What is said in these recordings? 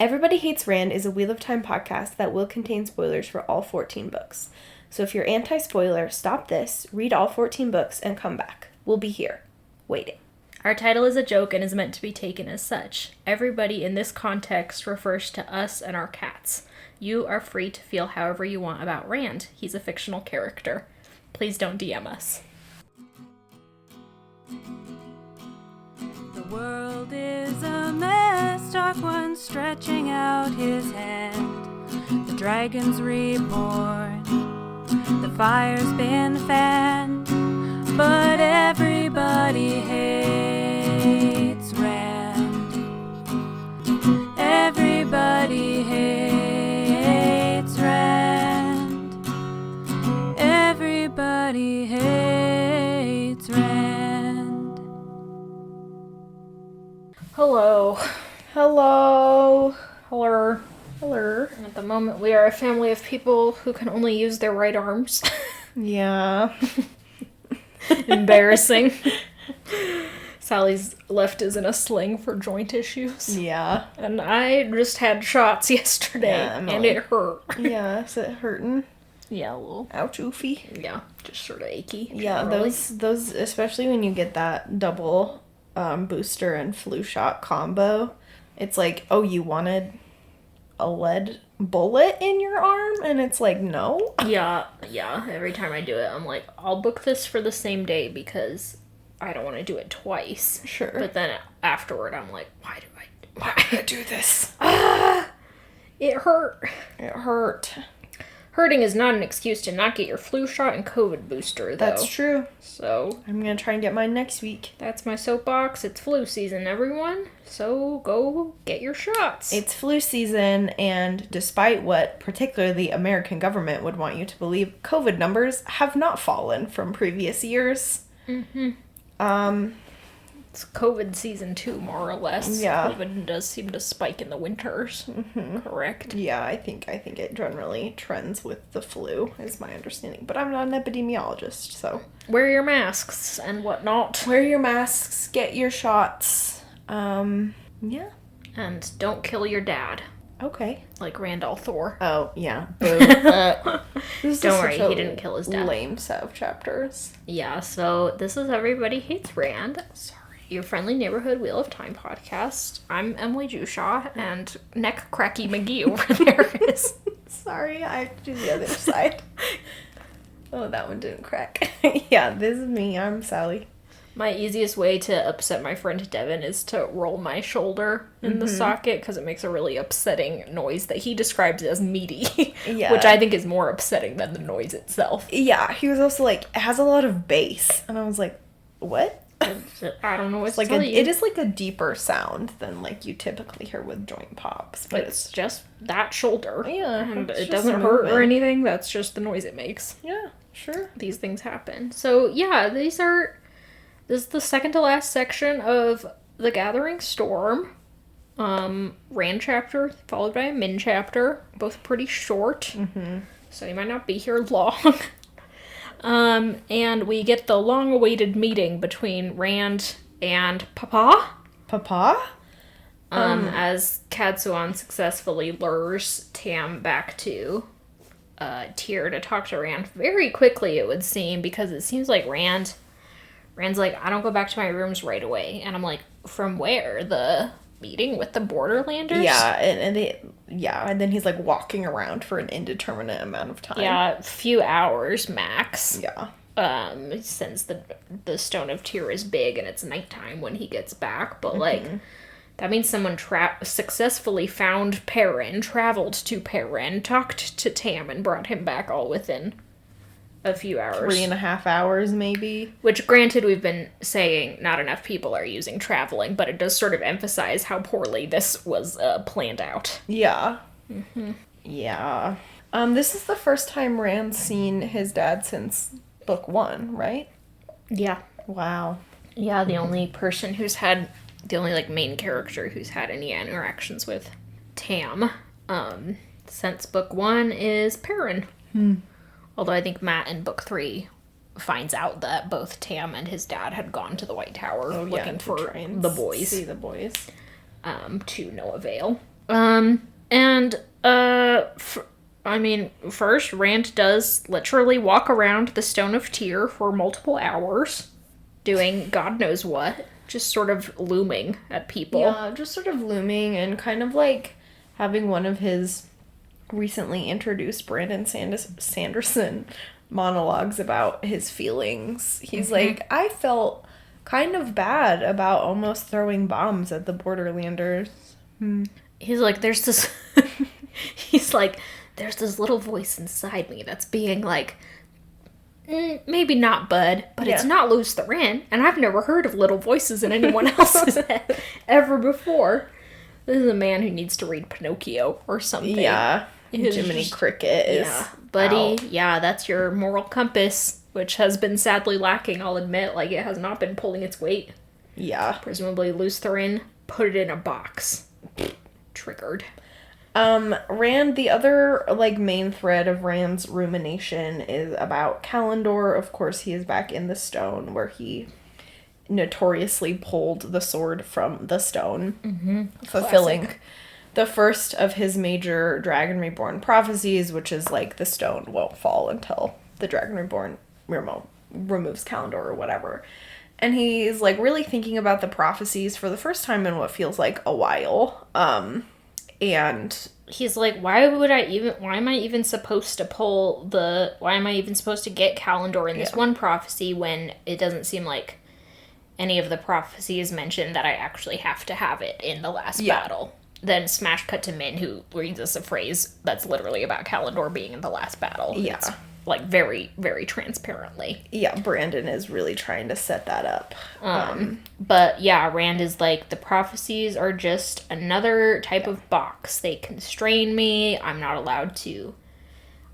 Everybody Hates Rand is a Wheel of Time podcast that will contain spoilers for all 14 books. So if you're anti-spoiler, stop this, read all 14 books, and come back. We'll be here, waiting. Our title is a joke and is meant to be taken as such. Everybody in this context refers to us and our cats. You are free to feel however you want about Rand. He's a fictional character. Please don't DM us. The world is a mess, Dark One stretching out his hand. The dragon's reborn, the fire's been fanned, but everybody hates Rand. Everybody hates Rand. Everybody hates Rand. Hello. Hello. Hello. Hello. At the moment, we are a family of people who can only use their right arms. Yeah. Embarrassing. Sally's left is in a sling for joint issues. Yeah. And I just had shots yesterday, and it hurt. Yeah, is it hurting? Yeah, a little. Ouch, oofy. Yeah, just sort of achy. Yeah, generally. those, especially when you get that double booster and flu shot combo, it's like, oh, you wanted a lead bullet in your arm? And it's like, no. Yeah. Every time I do it, I'm like, I'll book this for the same day because I don't want to do it twice. Sure. But then afterward, I'm like, why do I do this? It hurt. It hurt. Hurting is not an excuse to not get your flu shot and COVID booster, though. That's true. So I'm gonna try and get mine next week. that's my soapbox. It's flu season, everyone. So go get your shots. It's flu season, and despite what particularly the American government would want you to believe, COVID numbers have not fallen from previous years. It's COVID season 2, more or less. Yeah. COVID does seem to spike in the winters. Correct. Yeah, I think it generally trends with the flu, is my understanding. But I'm not an epidemiologist, so. Wear your masks and whatnot. Wear your masks, get your shots. Yeah. And don't kill your dad. Okay. Like Randall Thor. Oh, yeah. Boo. This is Don't worry, such a he didn't kill his dad. lame set of chapters. Yeah, so this is Everybody Hates Rand. Sorry. Your friendly neighborhood Wheel of Time podcast. I'm Emily Jushaw, and neck cracky McGee over there is... Sorry, I have to do the other side. Oh, that one didn't crack. Yeah, this is me. I'm Sally. My easiest way to upset my friend Devin is to roll my shoulder in the socket, because it makes a really upsetting noise that he describes as meaty. Yeah. Which I think is more upsetting than the noise itself. Yeah, he was also like, it has a lot of bass. And I was like, what? I don't know what It's to like tell you. it is like a deeper sound than like you typically hear with joint pops, but It's just that shoulder. Yeah, And it's it just doesn't hurt or moving. anything. That's just the noise it makes. yeah, sure. These things happen. So, yeah, this is the second to last section of The Gathering Storm. Rand chapter, followed by a Min chapter. Both pretty short. So you might not be here long. And we get the long-awaited meeting between Rand and Papa. Papa? As Katsuan successfully lures Tam back to Tyr to talk to Rand very quickly, it would seem, because it seems like Rand's like, I don't go back to my rooms right away. And I'm like, from where? The meeting with the Borderlanders? Yeah, and then he's like walking around for an indeterminate amount of time. Yeah, a few hours max. Yeah. Since the Stone of Tyr is big and it's nighttime when he gets back, but like that means someone successfully found Perrin, traveled to Perrin, talked to Tam, and brought him back all within a few hours. 3.5 hours, maybe. Which, granted, we've been saying not enough people are using traveling, but it does sort of emphasize how poorly this was planned out. Yeah. Yeah. This is the first time Rand's seen his dad since book 1, right? Yeah. Wow. Yeah, the only main character who's had any interactions with Tam since book 1 is Perrin. Although I think Mat in book 3 finds out that both Tam and his dad had gone to the White Tower looking for the boys. See the boys. To no avail. And, first, Rand does literally walk around the Stone of Tyr for multiple hours, doing God knows what, just sort of looming at people. Yeah, just sort of looming and kind of like having one of his recently introduced Brandon Sanderson monologues about his feelings. He's like, I felt kind of bad about almost throwing bombs at the Borderlanders. He's like, there's this little voice inside me that's being like, maybe not Bud, but it's not Luz Theran, and I've never heard of little voices in anyone else's head ever before. This is a man who needs to read Pinocchio or something. Yeah, Jiminy Cricket is buddy, out. that's your moral compass, which has been sadly lacking, I'll admit. Like, it has not been pulling its weight. Yeah. Presumably Luz Theran put it in a box. Triggered. Rand, the other, like, main thread of Rand's rumination is about Callandor. Of course, he is back in the stone where he notoriously pulled the sword from the stone, fulfilling Classic. the first of his major Dragon Reborn prophecies, which is, like, the stone won't fall until the Dragon Reborn removes Callandor or whatever. And he's, like, really thinking about the prophecies for the first time in what feels like a while. And he's like, why am I even supposed to get Callandor in this one prophecy when it doesn't seem like any of the prophecies mention that I actually have to have it in the last battle. Then smash cut to Min, who reads us a phrase that's literally about Callandor being in the last battle. Yeah. It's, like, very, very transparently. Yeah, Brandon is really trying to set that up. But yeah, Rand is like, the prophecies are just another type of box. They constrain me. I'm not allowed to.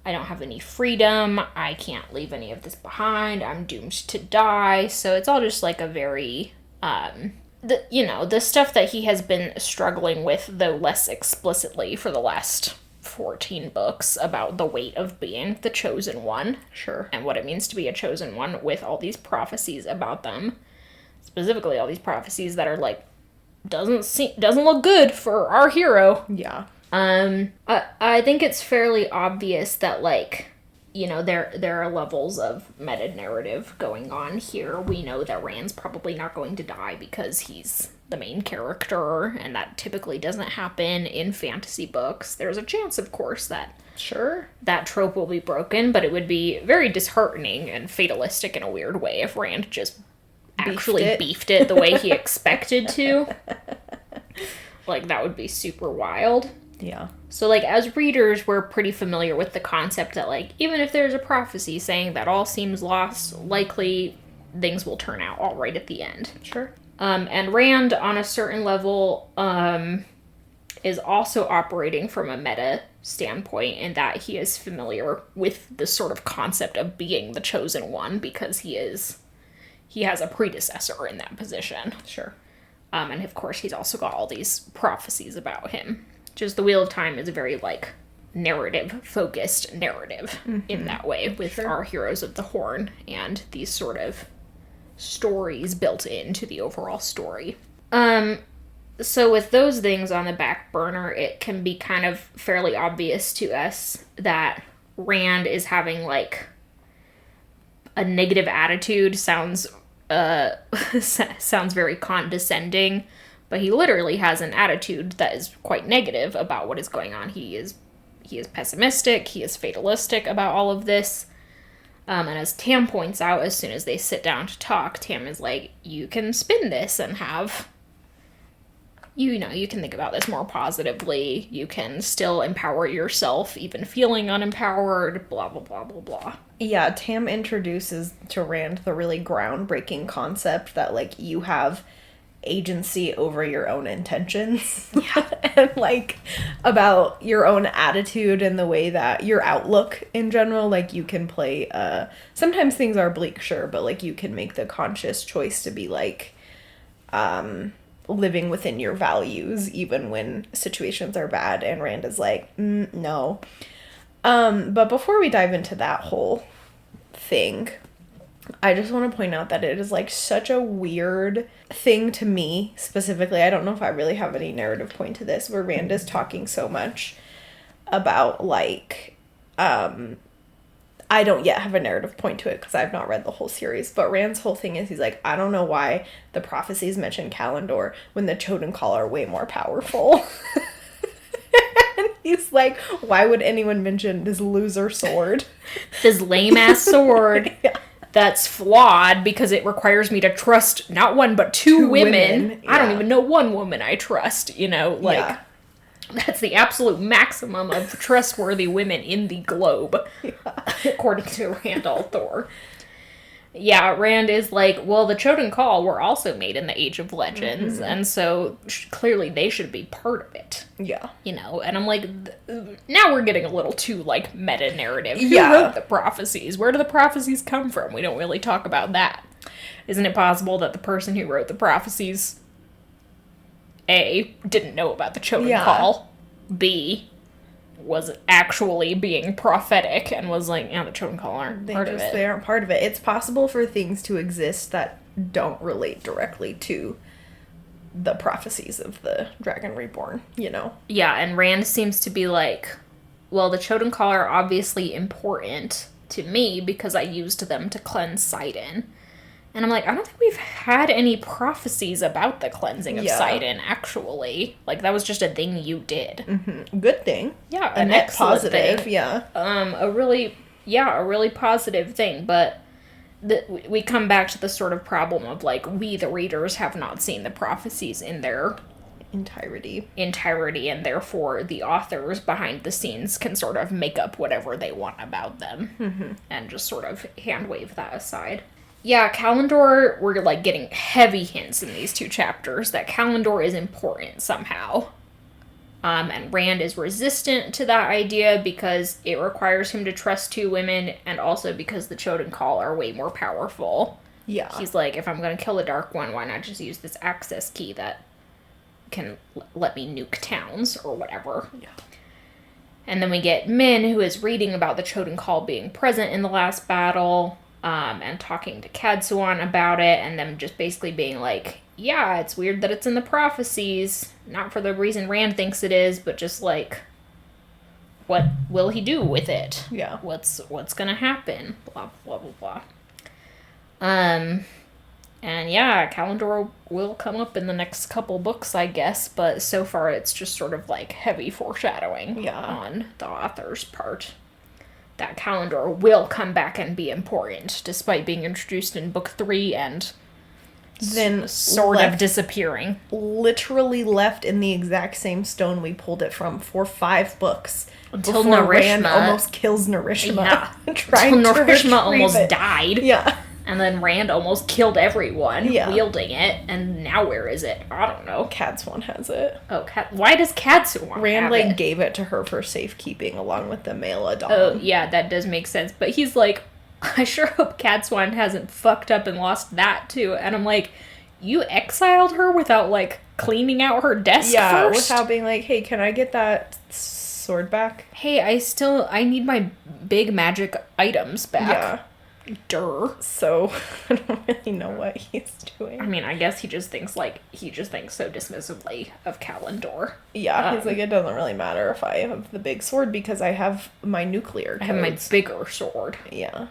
I don't have any freedom. I can't leave any of this behind. I'm doomed to die. So it's all just like a very, the stuff that he has been struggling with, though less explicitly, for the last 14 books about the weight of being the chosen one. Sure. And what it means to be a chosen one with all these prophecies about them. Specifically all these prophecies that are like, doesn't look good for our hero. Yeah. I think it's fairly obvious that, like, there are levels of meta narrative going on here. We know that Rand's probably not going to die because he's the main character, and that typically doesn't happen in fantasy books. There's a chance, of course, that that trope will be broken, but it would be very disheartening and fatalistic in a weird way if Rand just actually beefed it the way he expected to. Like, that would be super wild. Yeah. So, like, as readers, we're pretty familiar with the concept that, like, even if there's a prophecy saying that all seems lost, likely things will turn out all right at the end. Sure. And Rand, on a certain level, is also operating from a meta standpoint in that he is familiar with the sort of concept of being the chosen one because he has a predecessor in that position. Sure. And of course, he's also got all these prophecies about him. Just the Wheel of Time is a very, like, narrative-focused narrative in that way, with our Heroes of the Horn and these sort of stories built into the overall story. So with those things on the back burner, it can be kind of fairly obvious to us that Rand is having, like, a negative attitude. Sounds very condescending, but he literally has an attitude that is quite negative about what is going on. He is pessimistic, he is fatalistic about all of this. And as Tam points out, as soon as they sit down to talk, Tam is like, you can spin this and have, you can think about this more positively. You can still empower yourself, even feeling unempowered, blah, blah, blah, blah, blah. Yeah, Tam introduces to Rand the really groundbreaking concept that, like, you have agency over your own intentions. Yeah. And, like, about your own attitude and the way that your outlook in general, like, you can play, sometimes things are bleak, sure, but, like, you can make the conscious choice to be, like, living within your values even when situations are bad. And Rand is like, no. But before we dive into that whole thing, I just want to point out that it is like such a weird thing to me specifically. I don't know if I really have any narrative point to this, where Rand is talking so much about like, I don't yet have a narrative point to it because I've not read the whole series, but Rand's whole thing is he's like, I don't know why the prophecies mention Callandor when the Choden Call are way more powerful. And he's like, why would anyone mention this loser sword? This lame-ass sword Yeah. that's flawed because it requires me to trust not one but two women. I don't yeah. even know one woman I trust, you know, like... Yeah. That's the absolute maximum of trustworthy women in the globe, according to Rand Thor. Yeah, Rand is like, well, the Choden Call were also made in the Age of Legends, and so clearly they should be part of it. Yeah. You know, and I'm like, now we're getting a little too, like, meta-narrative. Who Yeah. wrote the prophecies? Where do the prophecies come from? We don't really talk about that. Isn't it possible that the person who wrote the prophecies... A, didn't know about the Choden Call. B, was actually being prophetic and was like, yeah, the Choden Call aren't part of it. They aren't part of it. It's possible for things to exist that don't relate directly to the prophecies of the Dragon Reborn, you know? Yeah, and Rand seems to be like, well, the Choden Call are obviously important to me because I used them to cleanse Sidon. And I'm like, I don't think we've had any prophecies about the cleansing of Sidon, actually. Like, that was just a thing you did. Mm-hmm. Good thing. Yeah, A an net excellent positive, thing. yeah. A really positive thing, but we come back to the sort of problem of, like, we, the readers, have not seen the prophecies in their entirety, and therefore the authors behind the scenes can sort of make up whatever they want about them, and just sort of hand-wave that aside. Yeah, Callandor, we're, like, getting heavy hints in these two chapters that Callandor is important somehow. And Rand is resistant to that idea because it requires him to trust two women, and also because the Choden Call are way more powerful. Yeah. He's like, if I'm gonna kill the Dark One, why not just use this access key that can let me nuke towns, or whatever. Yeah. And then we get Min, who is reading about the Choden Call being present in the last battle, and talking to Cadsuan about it, and them just basically being like, yeah, it's weird that it's in the prophecies, not for the reason Rand thinks it is, but just like, what will he do with it? Yeah. What's gonna happen? Blah, blah, blah, blah. And yeah, Callandor will come up in the next couple books, I guess, but so far it's just sort of like heavy foreshadowing on the author's part. That Callandor will come back and be important, despite being introduced in book 3 and then sort of disappearing. Literally left in the exact same stone we pulled it from for 5 books. Until before Narishma Rand almost kills Narishma. Yeah. Trying Until to Narishma almost it. died. Yeah. And then Rand almost killed everyone wielding it, and now where is it? I don't know. Cadsuan has it. Oh, why does Cadsuan Rand, have like, it? gave it to her for safekeeping along with the male Adon. Oh, yeah, that does make sense. But he's like, I sure hope Cadsuan hasn't fucked up and lost that, too. And I'm like, you exiled her without, like, cleaning out her desk first? Without being like, hey, can I get that sword back? Hey, I need my big magic items back. Yeah. Durr. So, I don't really know what he's doing. I mean, I guess he just thinks so dismissively of Callandor. Yeah, he's like, it doesn't really matter if I have the big sword because I have my nuclear codes. I have my bigger sword. Yeah.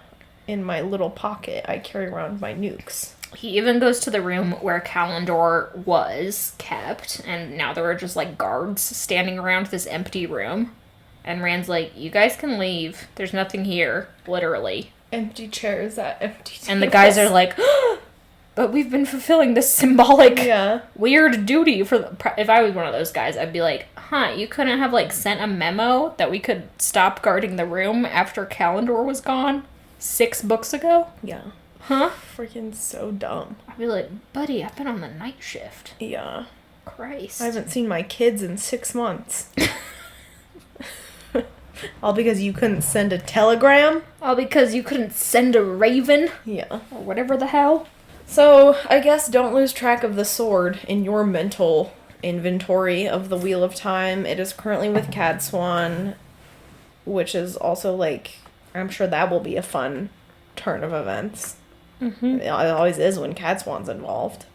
In my little pocket, I carry around my nukes. He even goes to the room where Callandor was kept, and now there are just, like, guards standing around this empty room. And Rand's like, you guys can leave. There's nothing here. Literally. Empty chairs at empty tables. And the guys are like, but we've been fulfilling this symbolic, weird duty for if I was one of those guys, I'd be like, you couldn't have, like, sent a memo that we could stop guarding the room after Callandor was gone 6 books ago? Yeah. Huh? Freaking so dumb. I'd be like, buddy, I've been on the night shift. Yeah. Christ. I haven't seen my kids in 6 months. All because you couldn't send a telegram? All because you couldn't send a raven? Yeah. Or whatever the hell. So, I guess don't lose track of the sword in your mental inventory of the Wheel of Time. It is currently with Cadsuan, which is also, like, I'm sure that will be a fun turn of events. It always is when Catswan's involved.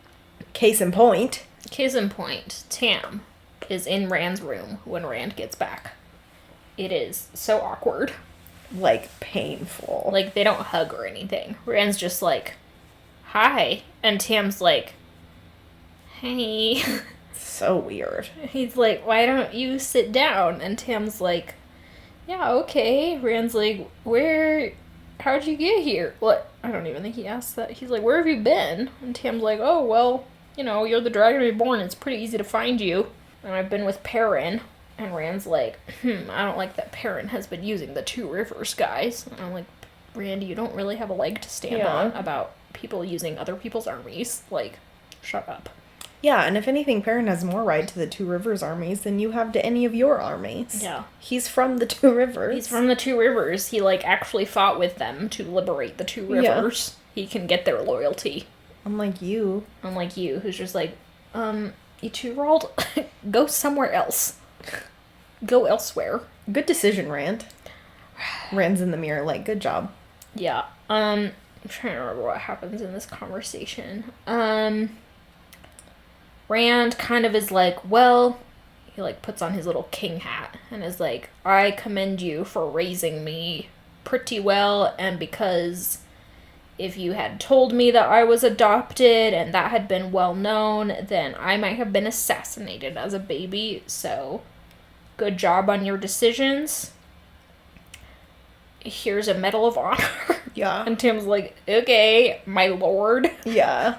Case in point. Case in point, Tam is in Rand's room when Rand gets back. It is so awkward. Like, painful. Like, they don't hug or anything. Rand's just like, hi. And Tam's like, hey. So weird. He's like, why don't you sit down? And Tam's like, yeah, okay. Rand's like, how'd you get here? What? I don't even think he asked that. He's like, where have you been? And Tam's like, oh, well, you're the Dragon Reborn. It's pretty easy to find you. And I've been with Perrin. And Rand's like, I don't like that Perrin has been using the Two Rivers guys. And I'm like, Rand, you don't really have a leg to stand on about people using other people's armies. Like, shut up. Yeah, and if anything, Perrin has more right to the Two Rivers armies than you have to any of your armies. Yeah. He's from the Two Rivers. He's from the Two Rivers. He, actually fought with them to liberate the Two Rivers. Yeah. He can get their loyalty. Unlike you, who's just like, you two-year-old, go somewhere else. Go elsewhere. Good decision, Rand. Rand's in the mirror like, good job. Yeah. I'm trying to remember what happens in this conversation. Rand kind of is like, well, he puts on his little king hat and is like, I commend you for raising me pretty well, and because if you had told me that I was adopted and that had been well known, then I might have been assassinated as a baby, so good job on your decisions. Here's a Medal of Honor. Yeah. And Tim's like, okay, my lord. Yeah.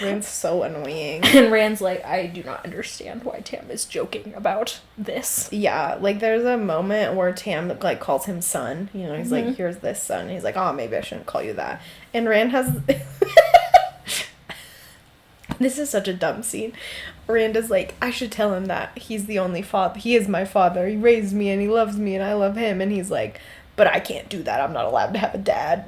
Rand's so annoying. And Rand's like, I do not understand why Tam is joking about this. Yeah, there's a moment where Tam, calls him son. He's like, here's this son. And he's like, oh, maybe I shouldn't call you that. And Rand has... This is such a dumb scene. Rand is like, I should tell him that he's the only father. He is my father. He raised me and he loves me and I love him. And he's like, but I can't do that. I'm not allowed to have a dad.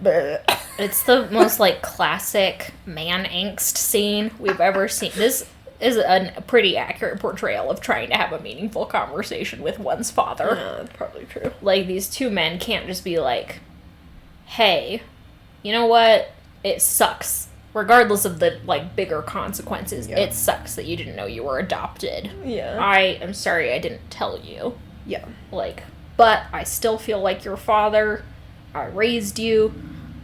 It's the most, classic man angst scene we've ever seen. This is a pretty accurate portrayal of trying to have a meaningful conversation with one's father. Yeah, that's probably true. These two men can't just be like, hey, you know what? It sucks. Regardless of the, bigger consequences, It sucks that you didn't know you were adopted. Yeah. I am sorry I didn't tell you. Yeah. But I still feel like your father. I raised you.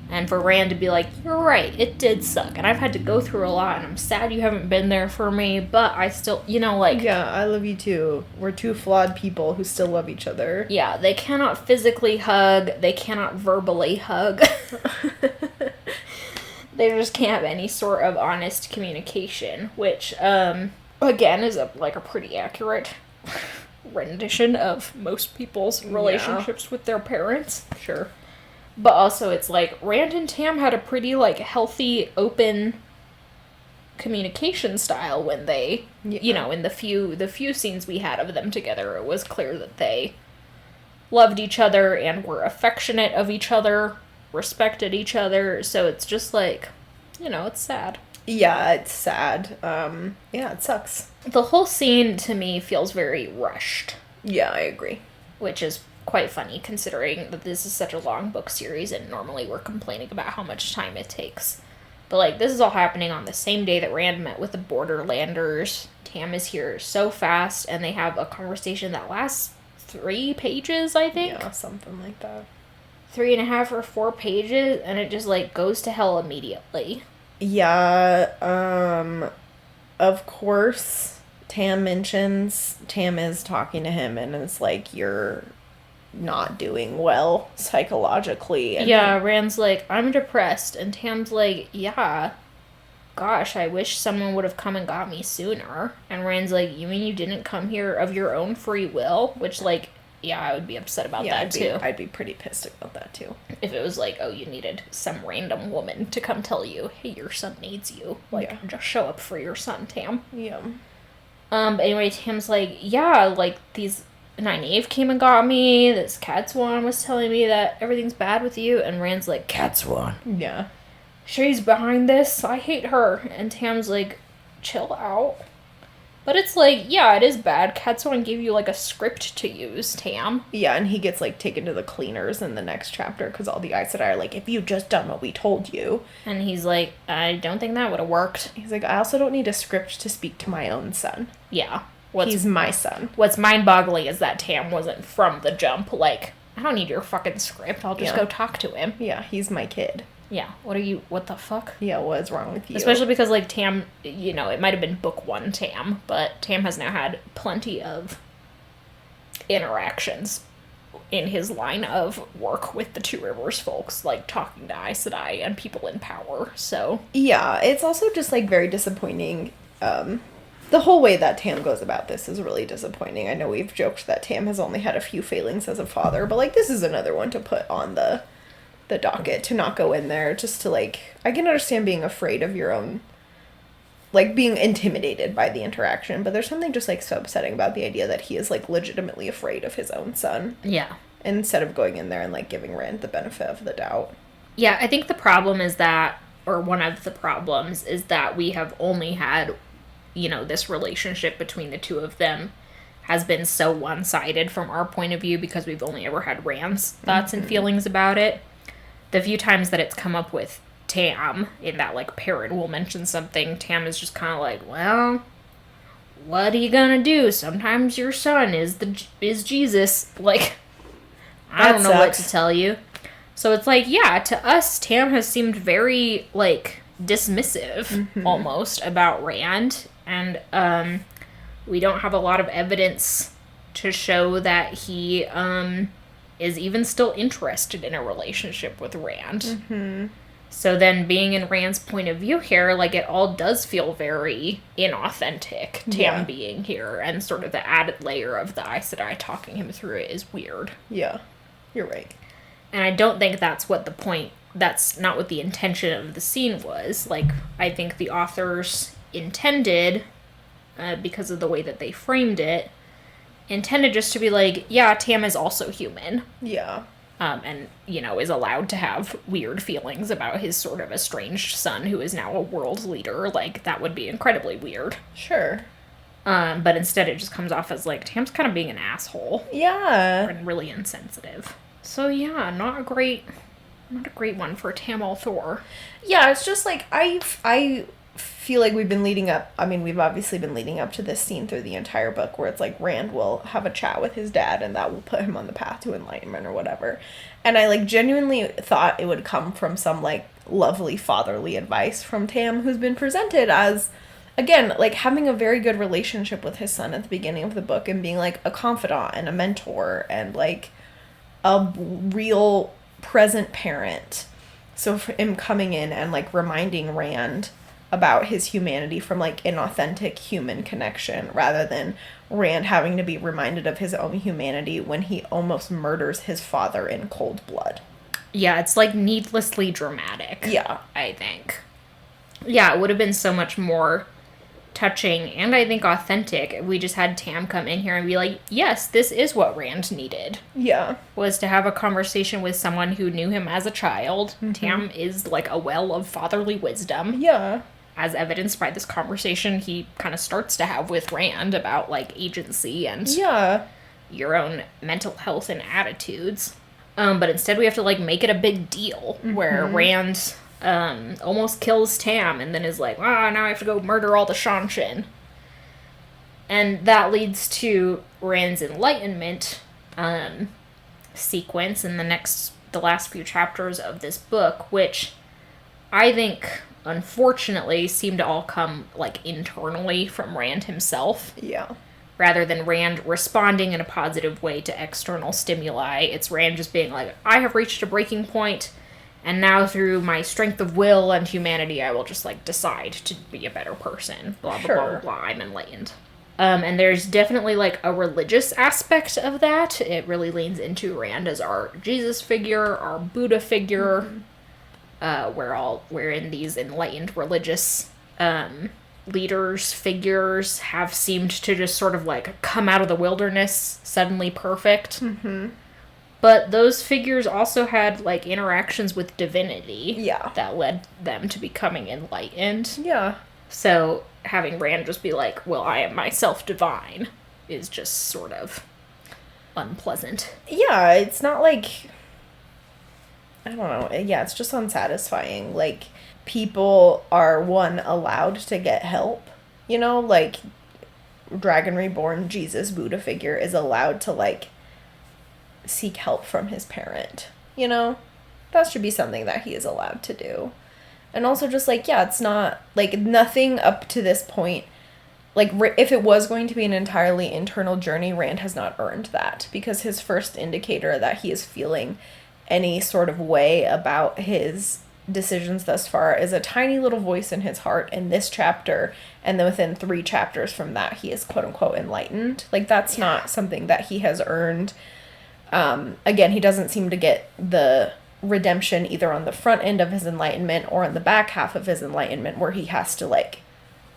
And for Rand to be like, you're right, it did suck. And I've had to go through a lot, and I'm sad you haven't been there for me, but I still, Yeah, I love you too. We're two flawed people who still love each other. Yeah, they cannot physically hug. They cannot verbally hug. They just can't have any sort of honest communication, which, again, is a pretty accurate rendition of most people's relationships with their parents. Sure. But also, it's Rand and Tam had a pretty, healthy, open communication style when they, in the few scenes we had of them together, it was clear that they loved each other and were affectionate of each other, respected each other, so it's just it's sad. Yeah, it's sad. Yeah, it sucks. The whole scene, to me, feels very rushed. Yeah, I agree. Which is quite funny, considering that this is such a long book series, and normally we're complaining about how much time it takes. But, this is all happening on the same day that Rand met with the Borderlanders. Tam is here so fast, and they have a conversation that lasts 3 pages, I think? Yeah, something like that. 3.5 or 4 pages, and it just, goes to hell immediately. Yeah, of course, Tam is talking to him, and it's you're not doing well psychologically. And yeah, Rand's like, I'm depressed, and Tam's like, yeah, gosh, I wish someone would have come and got me sooner. And Rand's like, you mean you didn't come here of your own free will? Which, yeah, I would be upset about that, too. I'd be pretty pissed about that, too. If it was oh, you needed some random woman to come tell you, hey, your son needs you. Just show up for your son, Tam. Yeah. But anyway, Tam's like, yeah, these Nynaeve came and got me. This Catswan was telling me that everything's bad with you. And Rand's like, Catswan? Yeah. She's behind this. I hate her. And Tam's like, chill out. But it's like, yeah, it is bad. Katsuan gave you, like, a script to use, Tam. Yeah, and he gets, like, taken to the cleaners in the next chapter because all the Aes Sedai are like, if you just done what we told you. And he's like, I don't think that would have worked. He's like, I also don't need a script to speak to my own son. Yeah. He's my son. What's mind-boggling is that Tam wasn't from the jump. Like, I don't need your fucking script. I'll just go talk to him. Yeah, he's my kid. Yeah, what the fuck? Yeah, what is wrong with you? Especially because, like, Tam, you know, it might have been book 1 Tam, but Tam has now had plenty of interactions in his line of work with the Two Rivers folks, like, talking to Aes Sedai and people in power, so... Yeah, it's also just, like, very disappointing. The whole way that Tam goes about this is really disappointing. I know we've joked that Tam has only had a few failings as a father, but, like, this is another one to put on the docket, to not go in there, just to, like, I can understand being afraid of your own, like, being intimidated by the interaction, but there's something just, like, so upsetting about the idea that he is, like, legitimately afraid of his own son. Yeah. Instead of going in there and, like, giving Rand the benefit of the doubt. Yeah, I think the problem is that, or one of the problems, is that we have only had, you know, this relationship between the two of them has been so one-sided from our point of view because we've only ever had Rand's thoughts and feelings about it. The few times that it's come up with Tam, in that, like, Perrin will mention something, Tam is just kind of like, well, what are you gonna do? Sometimes your son is Jesus. Like, I don't know what to tell you. So it's like, yeah, to us, Tam has seemed very, like, dismissive, almost, about Rand, and, we don't have a lot of evidence to show that he, is even still interested in a relationship with Rand. Mm-hmm. So then being in Rand's point of view here, like, it all does feel very inauthentic, Tam being here, and sort of the added layer of the Aes Sedai talking him through it is weird. Yeah, you're right. And I don't think that's not what the intention of the scene was. Like, I think the authors intended, because of the way that they framed it, intended just to be like, yeah, Tam is also human. Yeah. And, you know, is allowed to have weird feelings about his sort of estranged son who is now a world leader. Like, that would be incredibly weird. Sure. But instead it just comes off as, like, Tam's kind of being an asshole. Yeah. And really insensitive. So, yeah, not a great one for Tam Althor. Yeah, it's just, like, I feel like we've obviously been leading up to this scene through the entire book where it's like Rand will have a chat with his dad and that will put him on the path to enlightenment or whatever. And I, like, genuinely thought it would come from some, like, lovely fatherly advice from Tam, who's been presented as, again, like, having a very good relationship with his son at the beginning of the book and being, like, a confidant and a mentor and, like, a real present parent. So for him coming in and, like, reminding Rand about his humanity from, like, an authentic human connection rather than Rand having to be reminded of his own humanity when he almost murders his father in cold blood. Yeah, it's, like, needlessly dramatic. Yeah. I think. Yeah, it would have been so much more touching and I think authentic if we just had Tam come in here and be like, yes, this is what Rand needed. Yeah. Was to have a conversation with someone who knew him as a child. Tam is, like, a well of fatherly wisdom. Yeah. As evidenced by this conversation he kind of starts to have with Rand about, like, agency and your own mental health and attitudes. But instead we have to, like, make it a big deal where Rand almost kills Tam and then is like, now I have to go murder all the Shanshin. And that leads to Rand's enlightenment sequence in the last few chapters of this book, which I think, unfortunately, seem to all come, like, internally from Rand himself. Yeah. Rather than Rand responding in a positive way to external stimuli, it's Rand just being like, I have reached a breaking point, and now through my strength of will and humanity, I will just, like, decide to be a better person. Blah, blah, blah, blah, blah, I'm enlightened. And there's definitely, like, a religious aspect of that. It really leans into Rand as our Jesus figure, our Buddha figure, wherein these enlightened religious leaders, figures have seemed to just sort of, like, come out of the wilderness suddenly perfect. But those figures also had, like, interactions with divinity that led them to becoming enlightened. Yeah. So having Rand just be like, well, I am myself divine, is just sort of unpleasant. Yeah, it's not like, I don't know. Yeah, it's just unsatisfying. Like, people are, one, allowed to get help. You know, like, Dragon Reborn Jesus Buddha figure is allowed to, like, seek help from his parent. You know? That should be something that he is allowed to do. And also just, like, yeah, it's not, like, nothing up to this point. Like, if it was going to be an entirely internal journey, Rand has not earned that. Because his first indicator that he is feeling any sort of way about his decisions thus far is a tiny little voice in his heart in this chapter. And then within 3 chapters from that, he is quote-unquote enlightened. Like, that's not something that he has earned. Again, he doesn't seem to get the redemption either on the front end of his enlightenment or on the back half of his enlightenment where he has to, like,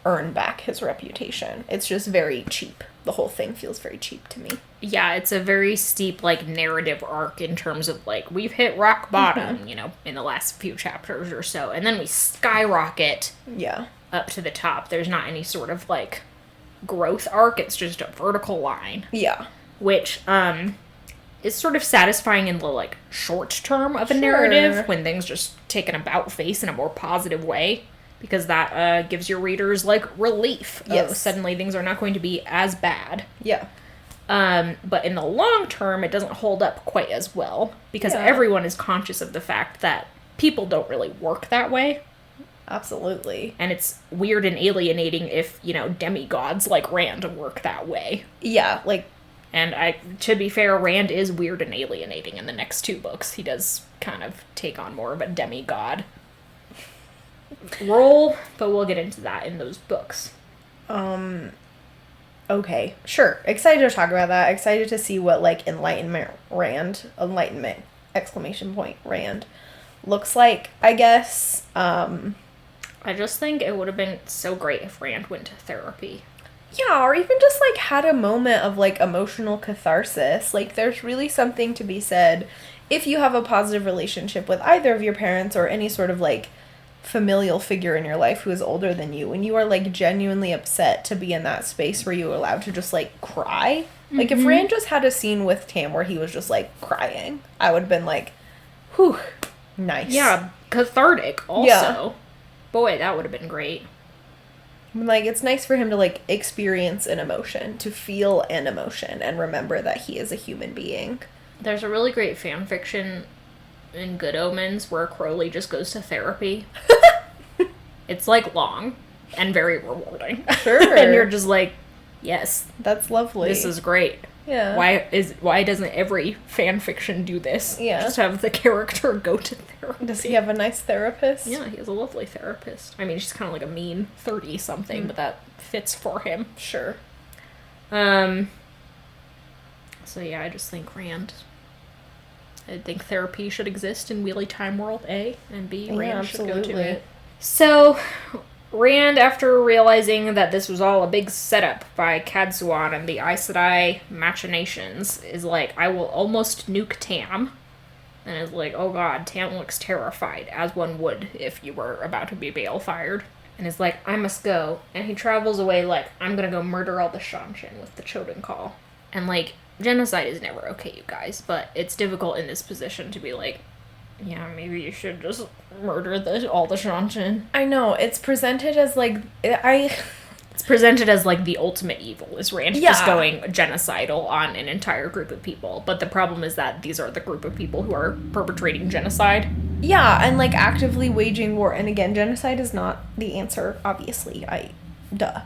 earn back his reputation. It's just very cheap. The whole thing feels very cheap to me. Yeah, it's a very steep, like, narrative arc in terms of, like, we've hit rock bottom, you know, in the last few chapters or so, and then we skyrocket up to the top. There's not any sort of, like, growth arc. It's just a vertical line. Yeah. Which, is sort of satisfying in the, like, short term of a narrative when things just take an about face in a more positive way. Because that gives your readers, like, relief. Yes. Oh, suddenly things are not going to be as bad. Yeah. But in the long term, it doesn't hold up quite as well. Because everyone is conscious of the fact that people don't really work that way. Absolutely. And it's weird and alienating if, you know, demigods like Rand work that way. Yeah, like... And to be fair, Rand is weird and alienating in the next 2 books. He does kind of take on more of a demigod role, but we'll get into that in those books. Okay, sure. Excited to talk about that. Excited to see what, like, enlightenment, exclamation point, Rand, looks like, I guess. I just think it would have been so great if Rand went to therapy. Yeah, or even just, like, had a moment of, like, emotional catharsis. Like, there's really something to be said if you have a positive relationship with either of your parents or any sort of, like, familial figure in your life who is older than you. When you are, like, genuinely upset to be in that space where you're allowed to just, like, cry. Mm-hmm. Like, if Rand just had a scene with Tam where he was just, like, crying, I would have been like, whew, nice. Yeah, cathartic also. Yeah. Boy, that would have been great. Like, it's nice for him to, like, experience an emotion, to feel an emotion, and remember that he is a human being. There's a really great fan fiction in Good Omens where Crowley just goes to therapy. It's, like, long and very rewarding. Sure. And you're just like, yes. That's lovely. This is great. Yeah. Why doesn't every fan fiction do this? Yeah. Just have the character go to therapy. Does he have a nice therapist? Yeah, he has a lovely therapist. I mean, she's kind of like a mean 30-something, but that fits for him. Sure. So yeah, I just think Rand. I think therapy should exist in Wheelie Time World A, and B, Rand should go to it. So, Rand, after realizing that this was all a big setup by Cadsuan and the Aes Sedai machinations, is like, I will almost nuke Tam. And is like, oh god, Tam looks terrified, as one would if you were about to be bail-fired. And is like, I must go. And he travels away like, I'm gonna go murder all the Shanshan with the Choden Call. And, like, genocide is never okay, you guys, but it's difficult in this position to be like, yeah, maybe you should just murder all the Shanshan. I know, it's presented as, like, It's presented as, like, the ultimate evil, is Rand just going genocidal on an entire group of people. But the problem is that these are the group of people who are perpetrating genocide. Yeah, and, like, actively waging war. And again, genocide is not the answer, obviously. Duh.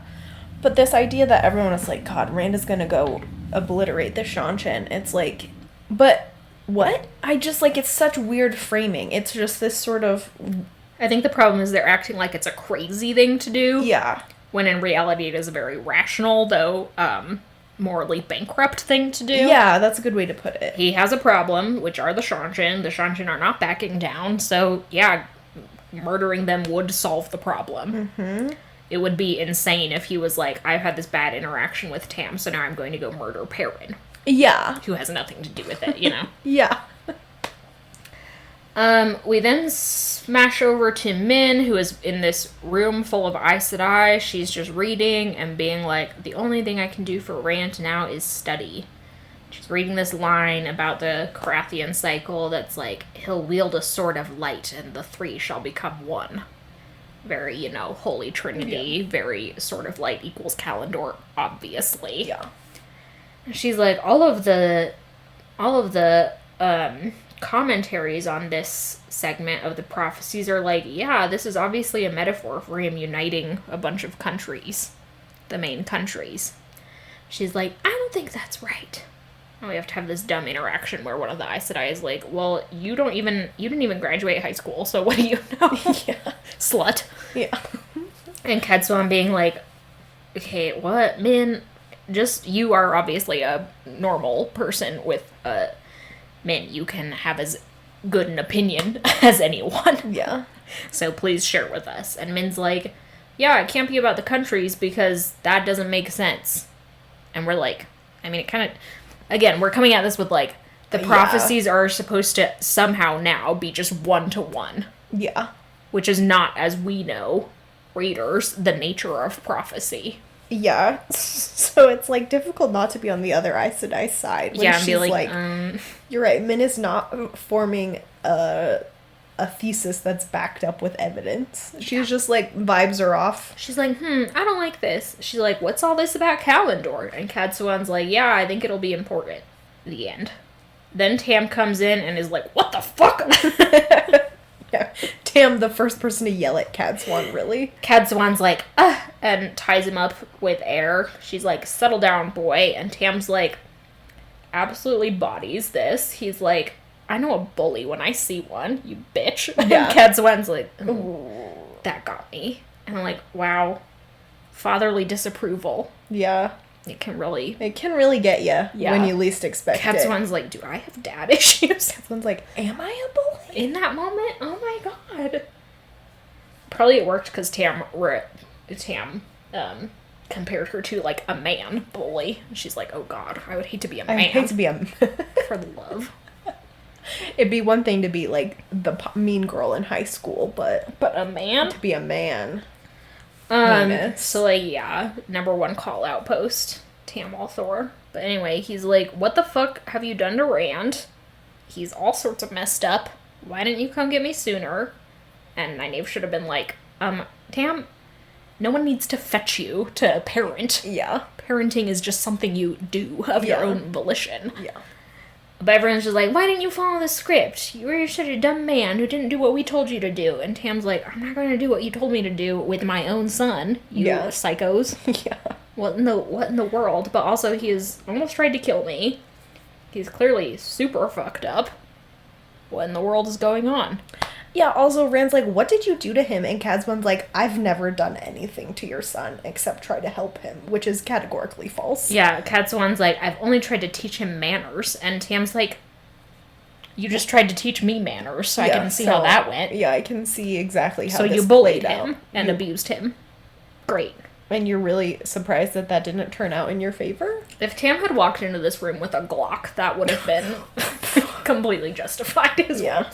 But this idea that everyone is like, God, Rand is gonna go obliterate the Shanshan. It's like, but what? I just, like, it's such weird framing. It's just this sort of... I think the problem is they're acting like it's a crazy thing to do. Yeah. When in reality it is a very rational, though, morally bankrupt thing to do. Yeah, that's a good way to put it. He has a problem, which are the Shanshan. The Shanshan are not backing down, so, yeah, murdering them would solve the problem. Mm-hmm. It would be insane if he was like, I've had this bad interaction with Tam, so now I'm going to go murder Perrin. Yeah. Who has nothing to do with it, you know? Yeah. We then smash over to Min, who is in this room full of Aes Sedai. She's just reading and being like, the only thing I can do for Rand now is study. She's reading this line about the Carathian cycle that's like, he'll wield a sword of light and the three shall become one. Very, Holy Trinity, very sort of light equals Callandor, obviously. Yeah. And she's like, all of the commentaries on this segment of the prophecies are like, yeah, this is obviously a metaphor for him uniting a bunch of countries, the main countries. She's like, I don't think that's right. And we have to have this dumb interaction where one of the Aes Sedai is like, well, you didn't even graduate high school, so what do you know? Yeah. Slut. Yeah. And Ketsuan being like, okay, what? Min, you are obviously a normal person with Min, you can have as good an opinion as anyone. Yeah. So please share it with us. And Min's like, yeah, it can't be about the countries because that doesn't make sense. And we're like, I mean, it kind of... Again, we're coming at this with, like, the prophecies are supposed to somehow now be just one-to-one. Yeah. Which is not, as we know, readers, the nature of prophecy. Yeah. So it's, like, difficult not to be on the other Aes Sedai side. When And she's be like, you're right, Min is not forming a thesis that's backed up with evidence. She's just, like, vibes are off. She's like, I don't like this. She's like, what's all this about Callandor? And Katsuan's like, yeah, I think it'll be important. The end. Then Tam comes in and is like, what the fuck? Yeah. Tam, the first person to yell at Katsuan, really. Katsuan's like, and ties him up with air. She's like, settle down, boy. And Tam's like, absolutely bodies this. He's like, I know a bully when I see one, you bitch. Yeah. And Katsuan's like, that got me. And I'm like, wow. Fatherly disapproval. Yeah. It can really get you when you least expect it. Katsuan's like, do I have dad issues? Katsuan's like, am I a bully? In that moment? Oh my god. Probably it worked because Tam compared her to, like, a man bully. And she's like, oh god, I would hate to be a man. I hate to be a... For the love. It'd be one thing to be, like, the mean girl in high school, but a man? to be a man. So, like, yeah, number one call-out post, Tam Althor. But anyway, he's like, what the fuck have you done to Rand? He's all sorts of messed up. Why didn't you come get me sooner? And Nynaeve should have been like, Tam, no one needs to fetch you to parent. Yeah. Parenting is just something you do of your own volition. Yeah. But everyone's just like, why didn't you follow the script? You were such a dumb man who didn't do what we told you to do. And Tam's like, I'm not going to do what you told me to do with my own son, you psychos. Yeah. What in the world? But also, he has almost tried to kill me. He's clearly super fucked up. What in the world is going on? Yeah, also, Rand's like, what did you do to him? And Casman's like, I've never done anything to your son except try to help him, which is categorically false. Yeah, Katsuan's like, I've only tried to teach him manners. And Tam's like, you just tried to teach me manners, so I can see how that went. Yeah, I can see exactly how so this you bullied played him out. and abused him. Great. And you're really surprised that didn't turn out in your favor? If Tam had walked into this room with a Glock, that would have been completely justified as well.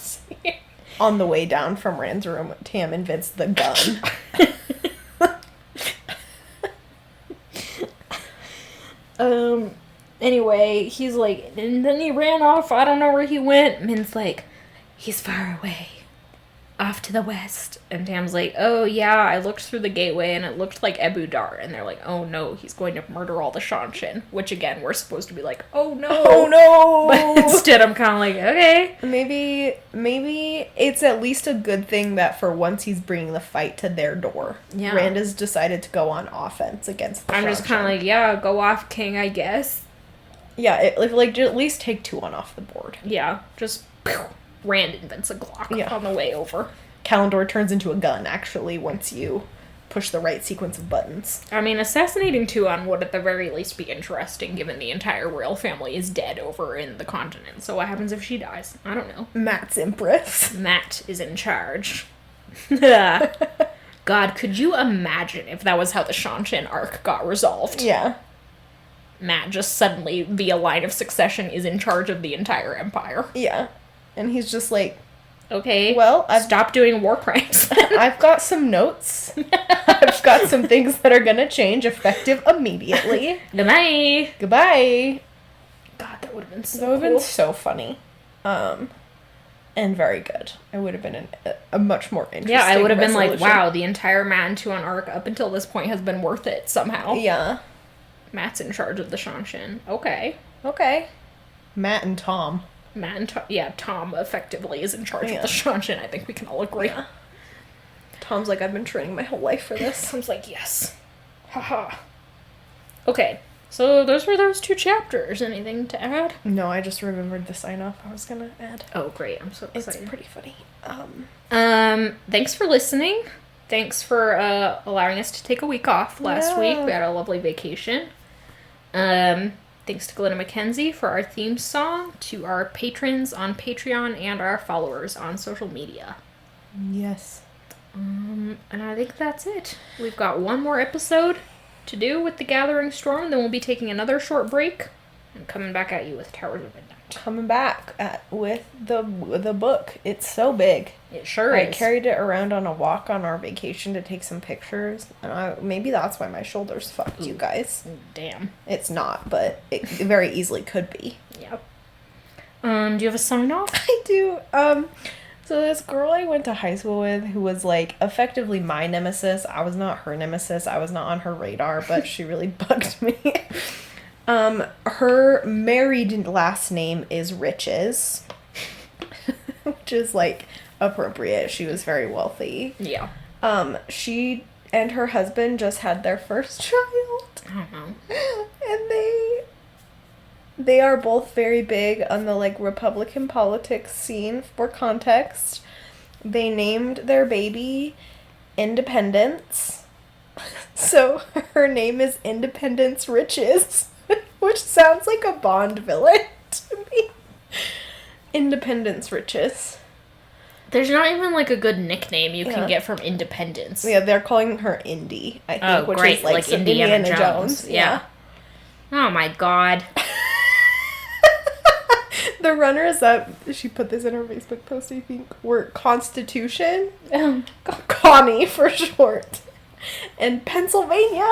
On the way down from Rand's room, Tam invents the gun. Anyway, he's like, and then he ran off, I don't know where he went. Min's like, he's far away. Off to the west. And Tam's like, oh yeah, I looked through the gateway and it looked like Ebu Dar. And they're like, oh no, he's going to murder all the Shanshin. Which again, we're supposed to be like, oh no. Oh no! But instead I'm kind of like, okay. Maybe it's at least a good thing that for once he's bringing the fight to their door. Yeah. Rand has decided to go on offense against the I'm just kind of like, yeah, go off, King, I guess. Yeah, at least take 2 on off the board. Yeah, just... Rand invents a Glock on the way over. Callandor turns into a gun, actually, once you push the right sequence of buttons. I mean, assassinating Tuon would at the very least be interesting, given the entire royal family is dead over in the continent. So what happens if she dies? I don't know. Mat's Empress. Mat is in charge. God, could you imagine if that was how the Shanshin arc got resolved? Yeah. Mat just suddenly, via line of succession, is in charge of the entire empire. Yeah. And he's just like, Okay. Well, stop doing war crimes. I've got some notes. I've got some things that are gonna change effective immediately. Goodbye. Goodbye. God, that would have been so That would have cool. been so funny. And very good. It would have been a much more interesting Yeah, I would have been like, resolution. wow, the entire Mat and Tuon arc up until this point has been worth it somehow. Yeah. Mat's in charge of the Shanshin. Okay. Okay. Mat and Tom. Mat and Tom effectively is in charge Yeah. of the Shanshin. I think we can all agree. Yeah. Tom's like, I've been training my whole life for this. Tom's like, yes. Haha. Okay, so those were those 2 chapters. Anything to add? No, I just remembered the sign-off I was gonna add. Oh, great. I'm so It's excited. pretty funny. Thanks for listening. Thanks for allowing us to take a week off last week. We had a lovely vacation. Thanks to Glenna McKenzie for our theme song, to our patrons on Patreon, and our followers on social media. Yes. And I think that's it. We've got one more episode to do with the Gathering Storm, then we'll be taking another short break and coming back at you with Towers of Midnight. Coming back with the book. It's so big. It sure I is. carried it around on a walk on our vacation to take some pictures, and maybe that's why my shoulders fucked, you guys. Damn. It's not, but it very easily could be. Yep. Do you have a sign off? I do. So this girl I went to high school with, who was like effectively my nemesis. I was not her nemesis. I was not on her radar, but she really bugged me. Her married last name is Riches, which is like appropriate. She was very wealthy. Yeah. She and her husband just had their first child. I don't know. And they are both very big on the like Republican politics scene. For context, they named their baby Independence. So her name is Independence Riches, which sounds like a Bond villain to me. Independence Riches. There's not even like a good nickname you Yeah. can get from Independence. Yeah, they're calling her Indy, I think, Oh, which great. is like some Indiana Jones. Yeah. Oh my god. The runners up, she put this in her Facebook post, I think, were Constitution, Connie for short, and Pennsylvania,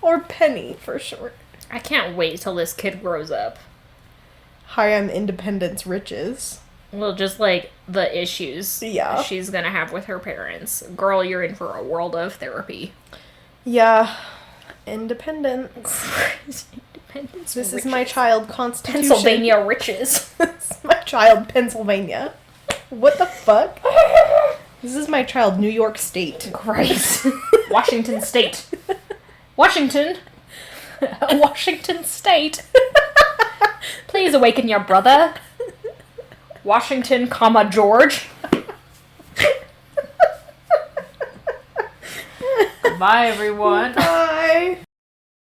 or Penny for short. I can't wait till this kid grows up. Hi, I'm Independence Riches. Well, just like the issues Yeah. she's gonna have with her parents. Girl, you're in for a world of therapy. Yeah, independence. Independence. This is riches. my child, Constitution. Pennsylvania riches. This is my child, Pennsylvania. What the fuck? This is my child, New York State. Christ. Washington State. Washington. Washington State. Please awaken your brother. Washington, comma, George. Goodbye, everyone. Bye.